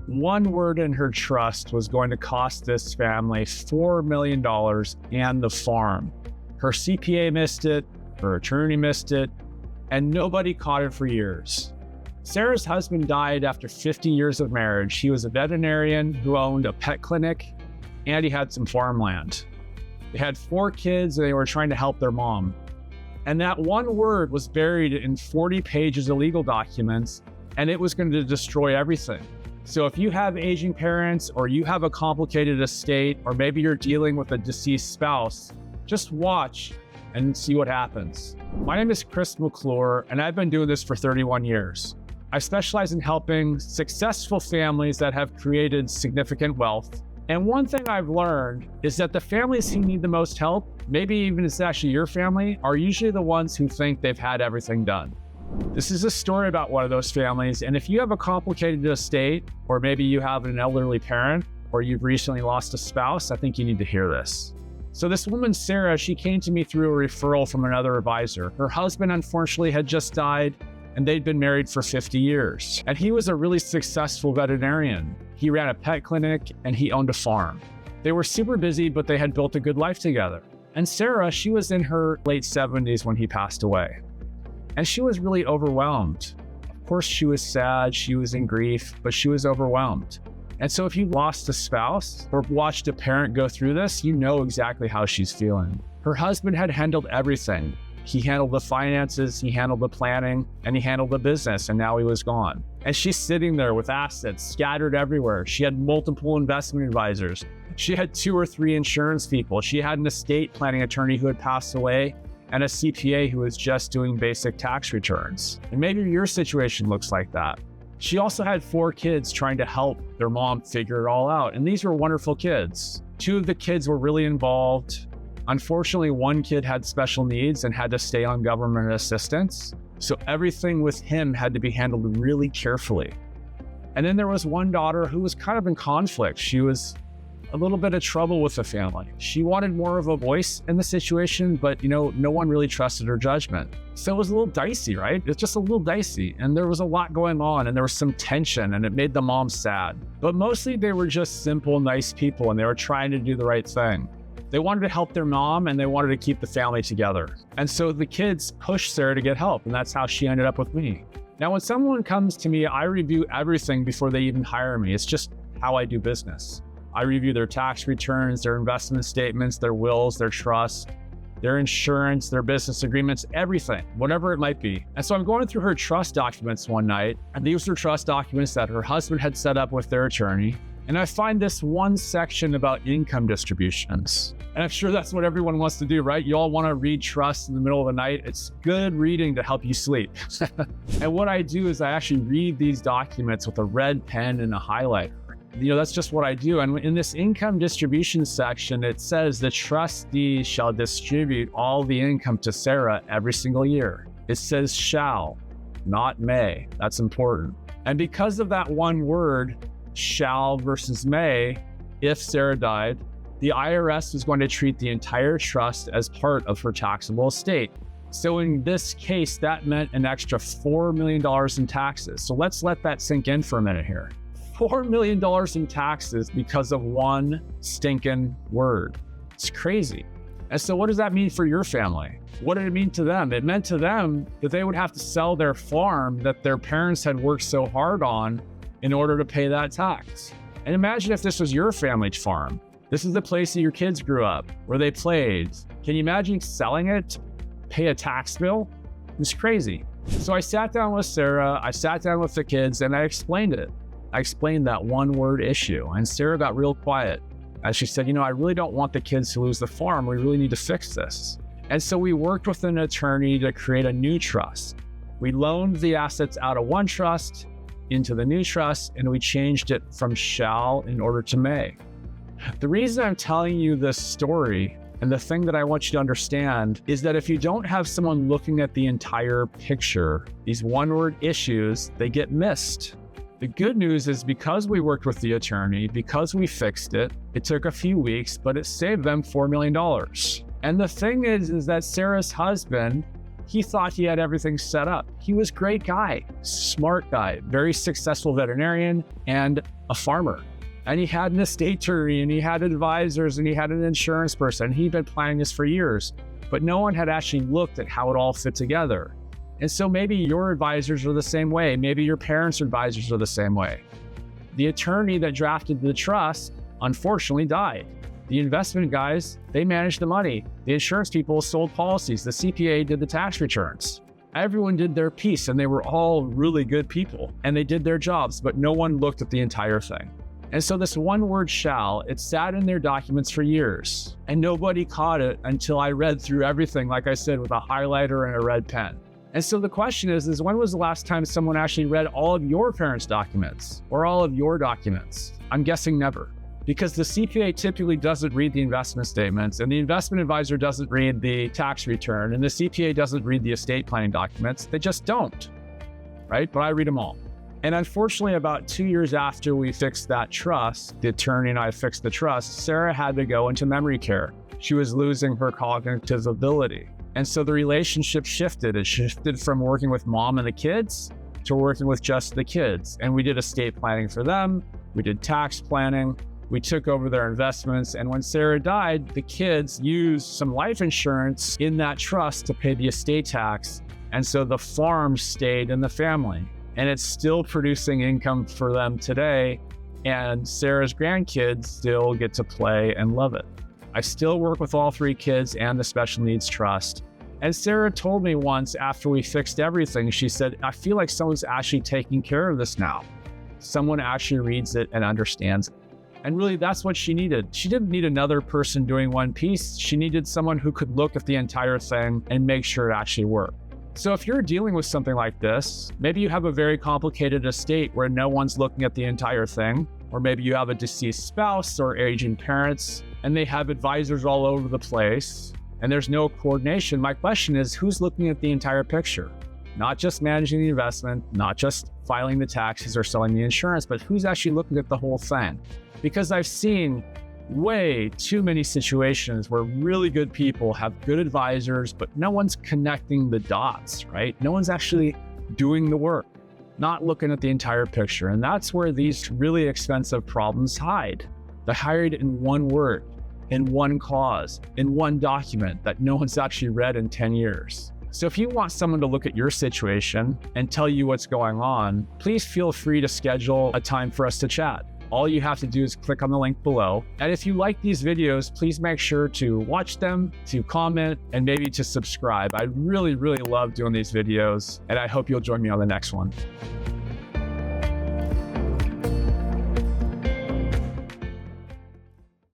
One word in her trust was going to cost this family $4 million and the farm. Her CPA missed it, her attorney missed it, and nobody caught it for years. Sarah's husband died after 50 years of marriage. He was a veterinarian who owned a pet clinic, and he had some farmland. They had 4 kids, and they were trying to help their mom. And that one word was buried in 40 pages of legal documents, and it was going to destroy everything. So if you have aging parents, or you have a complicated estate, or maybe you're dealing with a deceased spouse, just watch and see what happens. My name is Chris McClure, and I've been doing this for 31 years. I specialize in helping successful families that have created significant wealth. And one thing I've learned is that the families who need the most help, maybe even it's actually your family, are usually the ones who think they've had everything done. This is a story about one of those families, and if you have a complicated estate, or maybe you have an elderly parent, or you've recently lost a spouse, I think you need to hear this. So this woman, Sarah, she came to me through a referral from another advisor. Her husband, unfortunately, had just died, and they'd been married for 50 years. And he was a really successful veterinarian. He ran a pet clinic, and he owned a farm. They were super busy, but they had built a good life together. And Sarah, she was in her late 70s when he passed away. And she was really overwhelmed. Of course, she was sad, she was in grief, but she was overwhelmed. And so if you lost a spouse or watched a parent go through this, you know exactly how she's feeling. Her husband had handled everything. He handled the finances, he handled the planning, and he handled the business, and now he was gone. And she's sitting there with assets scattered everywhere. She had multiple investment advisors. She had 2 or 3 insurance people. She had an estate planning attorney who had passed away, and a CPA who was just doing basic tax returns. And maybe your situation looks like that. She also had 4 kids trying to help their mom figure it all out. And these were wonderful kids. 2 of the kids were really involved. Unfortunately, 1 kid had special needs and had to stay on government assistance. So everything with him had to be handled really carefully. And then there was 1 daughter who was kind of in conflict. She was a little bit of trouble with the family. She wanted more of a voice in the situation, but no one really trusted her judgment. So it was a little dicey, right? It's just a little dicey. And there was a lot going on, and there was some tension, and it made the mom sad. But mostly they were just simple, nice people, and they were trying to do the right thing. They wanted to help their mom, and they wanted to keep the family together. And so the kids pushed Sarah to get help, and that's how she ended up with me. Now, when someone comes to me, I review everything before they even hire me. It's just how I do business. I review their tax returns, their investment statements, their wills, their trust, their insurance, their business agreements, everything, whatever it might be. And so I'm going through her trust documents one night, and these are trust documents that her husband had set up with their attorney. And I find this one section about income distributions. And I'm sure that's what everyone wants to do, right? You all want to read trust in the middle of the night. It's good reading to help you sleep. And what I do is I actually read these documents with a red pen and a highlighter. That's just what I do. And in this income distribution section, it says the trustee shall distribute all the income to Sarah every single year. It says shall, not may. That's important. And because of that one word, shall versus may, if Sarah died, the IRS was going to treat the entire trust as part of her taxable estate. So in this case, that meant an extra $4 million in taxes. So let's let that sink in for a minute here. $4 million in taxes because of one stinking word. It's crazy. And so what does that mean for your family? What did it mean to them? It meant to them that they would have to sell their farm that their parents had worked so hard on in order to pay that tax. And imagine if this was your family's farm. This is the place that your kids grew up, where they played. Can you imagine selling it to pay a tax bill? It's crazy. So I sat down with Sarah, I sat down with the kids, and I explained it. I explained that one word issue, and Sarah got real quiet as she said, I really don't want the kids to lose the farm. We really need to fix this. And so we worked with an attorney to create a new trust. We loaned the assets out of one trust into the new trust, and we changed it from shall in order to may. The reason I'm telling you this story, and the thing that I want you to understand, is that if you don't have someone looking at the entire picture, these one-word issues, they get missed. The good news is because we worked with the attorney, because we fixed it, it took a few weeks, but it saved them $4 million. And the thing is that Sarah's husband He thought he had everything set up. He was a great guy, smart guy, very successful veterinarian and a farmer. And he had an estate attorney and he had advisors and he had an insurance person. He'd been planning this for years, but no one had actually looked at how it all fit together. And so maybe your advisors are the same way. Maybe your parents' advisors are the same way. The attorney that drafted the trust, unfortunately, died. The investment guys, they managed the money. The insurance people sold policies. The CPA did the tax returns. Everyone did their piece and they were all really good people and they did their jobs, but no one looked at the entire thing. And so this one word shall, it sat in their documents for years and nobody caught it until I read through everything, like I said, with a highlighter and a red pen. And so the question is when was the last time someone actually read all of your parents' documents or all of your documents? I'm guessing never. Because the CPA typically doesn't read the investment statements and the investment advisor doesn't read the tax return and the CPA doesn't read the estate planning documents. They just don't, right? But I read them all. And unfortunately, about 2 years after we fixed that trust, the attorney and I fixed the trust, Sarah had to go into memory care. She was losing her cognitive ability. And so the relationship shifted. It shifted from working with mom and the kids to working with just the kids. And we did estate planning for them. We did tax planning. We took over their investments. And when Sarah died, the kids used some life insurance in that trust to pay the estate tax. And so the farm stayed in the family and it's still producing income for them today. And Sarah's grandkids still get to play and love it. I still work with all 3 kids and the special needs trust. And Sarah told me once after we fixed everything, she said, I feel like someone's actually taking care of this now. Someone actually reads it and understands it. And really, that's what she needed. She didn't need another person doing one piece. She needed someone who could look at the entire thing and make sure it actually worked. So if you're dealing with something like this, maybe you have a very complicated estate where no one's looking at the entire thing, or maybe you have a deceased spouse or aging parents, and they have advisors all over the place, and there's no coordination. My question is, who's looking at the entire picture? Not just managing the investment, not just filing the taxes or selling the insurance, but who's actually looking at the whole thing? Because I've seen way too many situations where really good people have good advisors, but no one's connecting the dots, right? No one's actually doing the work, not looking at the entire picture. And that's where these really expensive problems hide. They hide in one word, in one clause, in one document that no one's actually read in 10 years. So if you want someone to look at your situation and tell you what's going on, please feel free to schedule a time for us to chat. All you have to do is click on the link below. And if you like these videos, please make sure to watch them, to comment, and maybe to subscribe. I really, really love doing these videos, and I hope you'll join me on the next one.